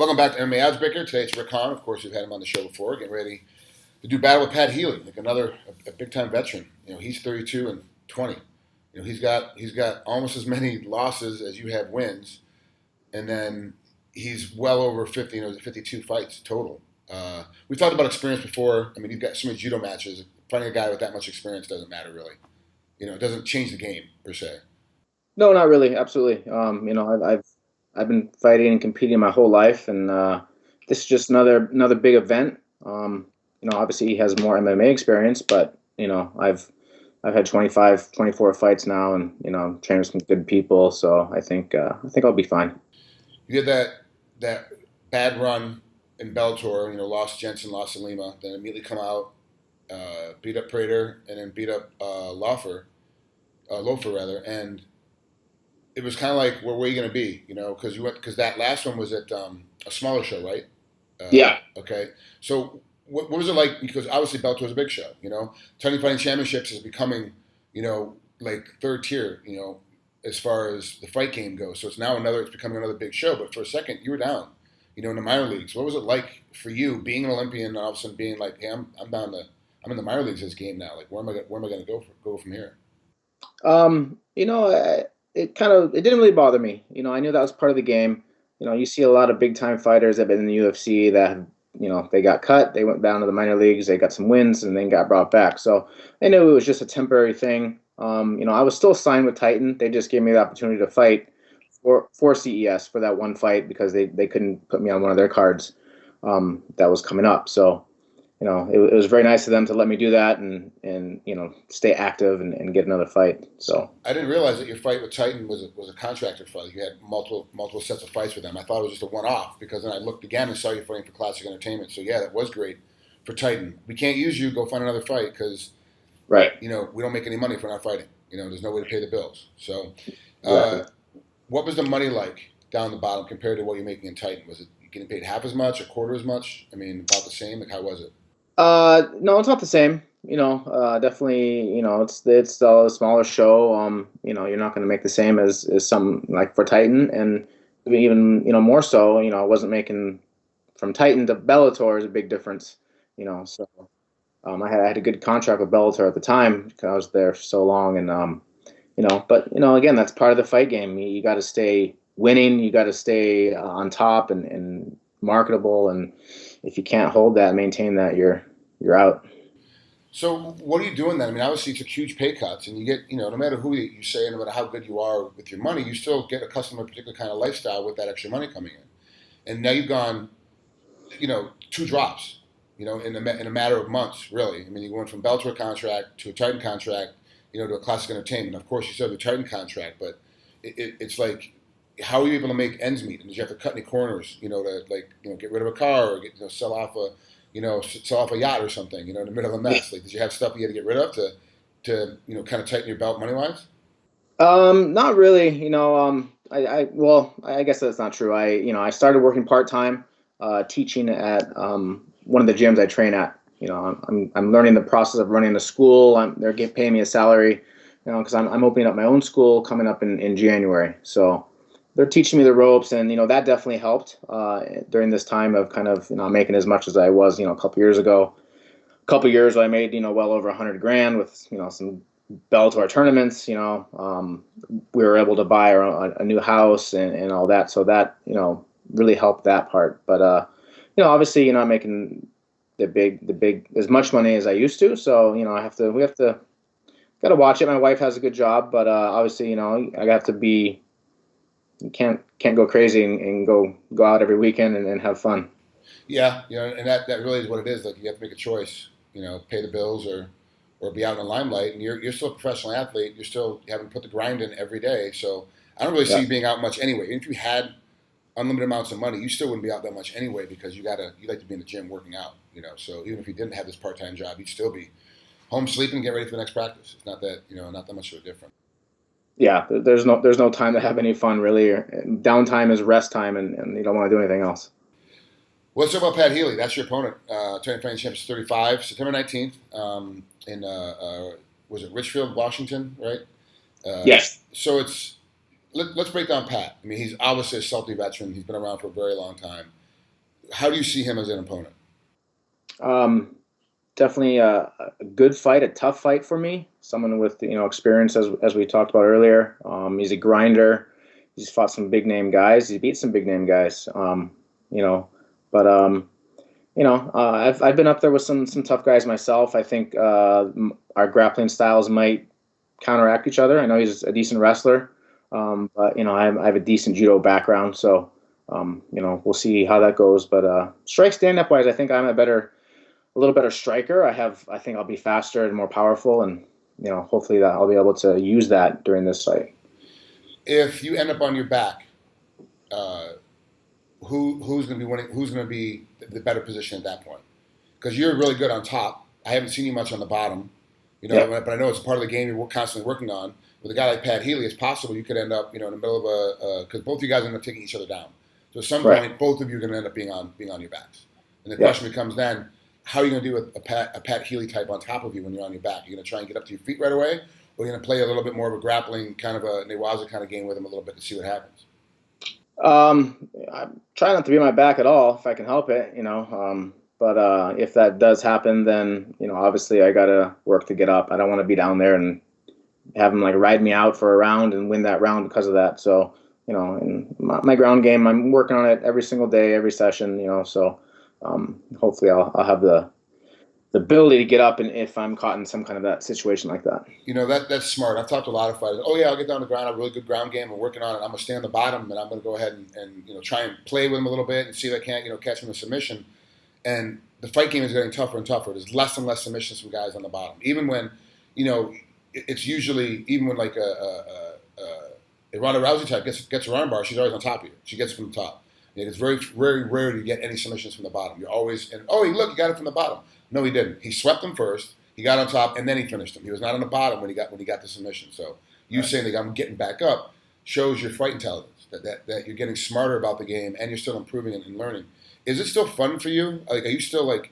Welcome back to MMAOddsBreaker. Today it's Rick Hawn. Of course, we've had him on the show before, getting ready to do battle with Pat Healy, like a big time veteran. He's 32 and 20. He's got almost as many losses as you have wins, and then he's well over 50. 52 fights total. We've talked about experience before. I mean, you've got so many judo matches. Finding a guy with that much experience doesn't matter really. It doesn't change the game per se. No, not really. Absolutely. I've been fighting and competing my whole life, and this is just another big event. Obviously he has more MMA experience, but I've had 25, 24 fights now, and trained with some good people, so I think I'll be fine. You had that bad run in Bellator. Lost Jensen, lost Lima, then immediately come out, beat up Prater, and then beat up Lofer rather, and it was kind of like, where were you going to be? Because that last one was at a smaller show, right? Yeah. Okay. So what was it like? Because obviously Bellator is a big show. Tony Fighting Championships is becoming, like third tier. As far as the fight game goes. So it's becoming another big show. But for a second, you were down, in the minor leagues. What was it like for you being an Olympian and all of a sudden being like, hey, I'm in the minor leagues this game now. Like, where am I going to go from here? It didn't really bother me. I knew that was part of the game. You see a lot of big time fighters that have been in the UFC that they got cut, they went down to the minor leagues, they got some wins, and then got brought back. So I knew it was just a temporary thing. I was still signed with Titan. They just gave me the opportunity to fight for CES for that one fight because they couldn't put me on one of their cards that was coming up. So it was very nice of them to let me do that and stay active and get another fight. So I didn't realize that your fight with Titan was a contracted fight. You had multiple sets of fights with them. I thought it was just a one-off because then I looked again and saw you fighting for Classic Entertainment. So yeah, that was great for Titan. We can't use you. Go find another fight because right. We don't make any money if we're not fighting. There's no way to pay the bills. So what was the money like down the bottom compared to what you're making in Titan? Was it getting paid half as much, a quarter as much? I mean, about the same? Like, how was it? No, it's not the same. Definitely, it's still a smaller show. You're not going to make the same as some like for Titan, and even more so. I wasn't making from Titan to Bellator is a big difference. So I had a good contract with Bellator at the time because I was there for so long, and but again, that's part of the fight game. You got to stay winning. You got to stay on top and marketable, and if you can't hold that, maintain that, you're out. So what are you doing then? I mean, obviously you took huge pay cuts, and you get, no matter who you say, no matter how good you are with your money, you still get accustomed to a particular kind of lifestyle with that extra money coming in. And now you've gone, two drops, in a matter of months, really. I mean, you went from Bellator contract to a Titan contract, to a Classic Entertainment. Of course, you still have the Titan contract, but it's like, how are you able to make ends meet? And did you have to cut any corners, to get rid of a car or sell off a yacht or something, in the middle of a mess? Like, did you have stuff you had to get rid of to kind of tighten your belt money wise? Not really. I guess that's not true. I started working part time, teaching at one of the gyms I train at. I'm learning the process of running a school. They're paying me a salary, because I'm opening up my own school coming up in January. So they're teaching me the ropes, and that definitely helped during this time of kind of making as much as I was a couple years ago. A couple years I made well over $100,000 with some Bellator tournaments. We were able to buy a new house and all that, so that really helped that part. But obviously you're not making the big as much money as I used to, so we have to gotta watch it. My wife has a good job, but obviously I have to be. You can't go crazy and go out every weekend and have fun. Yeah, and that really is what it is. Like, you have to make a choice, pay the bills or be out in the limelight. And you're still a professional athlete. You're still having to put the grind in every day. So I don't really see you being out much anyway. Even if you had unlimited amounts of money, you still wouldn't be out that much anyway because you like to be in the gym working out. So even if you didn't have this part-time job, you'd still be home sleeping and get ready for the next practice. It's not that not that much of a difference. Yeah, there's no time to have any fun really. Downtime is rest time, and you don't want to do anything else. Well, let's talk about Pat Healy. That's your opponent. Tony Fighting Championships 35, September 19th, in was it Ridgefield, Washington, right? Yes. So let's break down Pat. I mean, he's obviously a salty veteran. He's been around for a very long time. how do you see him as an opponent? Definitely a good fight, a tough fight for me. Someone with experience, as we talked about earlier. He's a grinder. He's fought some big name guys. He's beat some big name guys. But I've been up there with some tough guys myself. I think our grappling styles might counteract each other. I know he's a decent wrestler, but I have a decent judo background, so we'll see how that goes. But strike stand-up wise, I think I'm a little better striker. I think I'll be faster and more powerful, and hopefully that I'll be able to use that during this fight. If you end up on your back, who's going to be winning? Who's going to be the better position at that point? Because you're really good on top. I haven't seen you much on the bottom, but I know it's part of the game you're constantly working on. With a guy like Pat Healy, it's possible you could end up, in the middle of because both of you guys are going to taking each other down. So at some point, both of you are going to end up being on your backs. And the question becomes then, how are you going to do with a Pat Healy type on top of you when you're on your back? You're going to try and get up to your feet right away, or you're going to play a little bit more of a grappling kind of a Newaza kind of game with him a little bit to see what happens? I try not to be on my back at all if I can help it, but if that does happen, then obviously I got to work to get up. I don't want to be down there and have him like ride me out for a round and win that round because of that. So in my ground game, I'm working on it every single day, every session. So hopefully I'll have the ability to get up, and if I'm caught in some kind of that situation like that. That's smart. I've talked to a lot of fighters. Oh yeah, I'll get down to the ground. I have a really good ground game. I'm working on it. I'm gonna stay on the bottom, and I'm gonna go ahead and try and play with him a little bit and see if I can't catch him in submission. And the fight game is getting tougher and tougher. There's less and less submissions from guys on the bottom. Even when it's usually even when like a Ronda Rousey type gets her arm bar, she's always on top of you. She gets it from the top. It's very, very rare to get any submissions from the bottom. You're always look, he got it from the bottom. No, he didn't. He swept him first. He got on top, and then he finished him. He was not on the bottom when he got the submission. So you saying that I'm getting back up shows your fight intelligence, that you're getting smarter about the game, and you're still improving and learning. Is it still fun for you? Like, are you still like,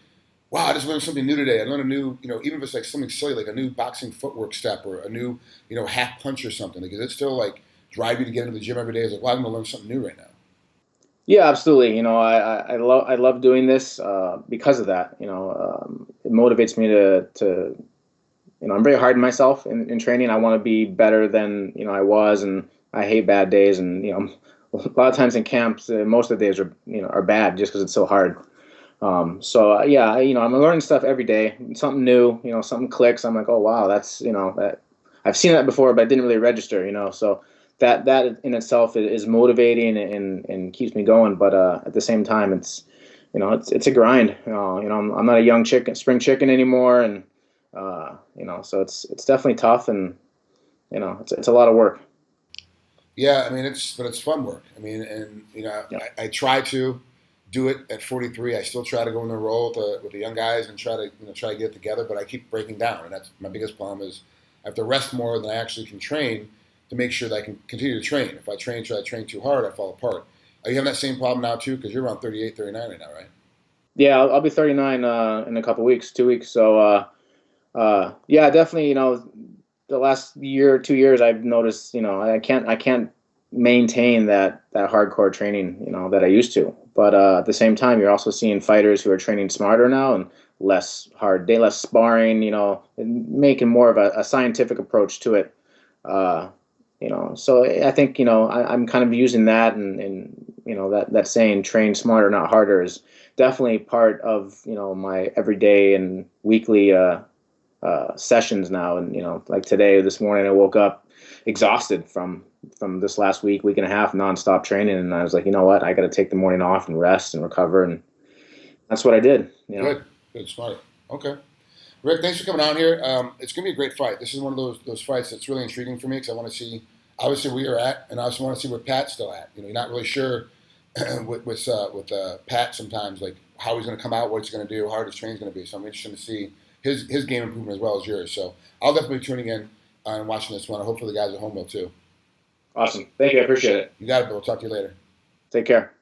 wow, I just learned something new today. I learned a new, even if it's like something silly, like a new boxing footwork step or a new, half punch or something. Like, is it still like drive you to get into the gym every day? Is like, well, I'm going to learn something new right now. Yeah, absolutely. I love doing this because of that. It motivates me to I'm very hard on myself in training. I want to be better than I was, and I hate bad days. And a lot of times in camps, most of the days are bad just because it's so hard. I'm learning stuff every day. Something new, something clicks. I'm like, oh wow, that's that I've seen that before, but I didn't really register. So. That in itself is motivating and keeps me going, but at the same time, it's a grind. I'm not a young spring chicken anymore, and so it's definitely tough, and it's a lot of work. Yeah, I mean it's fun work. I mean, and I try to do it at 43. I still try to go in the role with the young guys and try to get it together, but I keep breaking down, and that's my biggest problem is I have to rest more than I actually can train to make sure that I can continue to train. If I try to train too hard, I fall apart. Are you having that same problem now too? Because you're around 38, 39 right now, right? Yeah, I'll be 39 in a couple weeks, 2 weeks. So, definitely, the last year or 2 years, I've noticed, I can't maintain that hardcore training, that I used to. But at the same time, you're also seeing fighters who are training smarter now and less sparring, and making more of a scientific approach to it. So I think, I'm kind of using that and that saying train smarter, not harder is definitely part of, my everyday and weekly, sessions now. And, like this morning, I woke up exhausted from this last week and a half, nonstop training. And I was like, you know what, I got to take the morning off and rest and recover. And that's what I did. Good, smart. Okay. Rick, thanks for coming out here. It's going to be a great fight. This is one of those fights that's really intriguing for me because I want to see, obviously, where you're at, and I also want to see where Pat's still at. You're not really sure with Pat sometimes, like how he's going to come out, what he's going to do, how hard his training's going to be. So I'm interested to see his game improvement as well as yours. So I'll definitely be tuning in and watching this one. Hopefully the guys at home will too. Awesome. Thank you. I appreciate it. You got it, Bill. We'll talk to you later. Take care.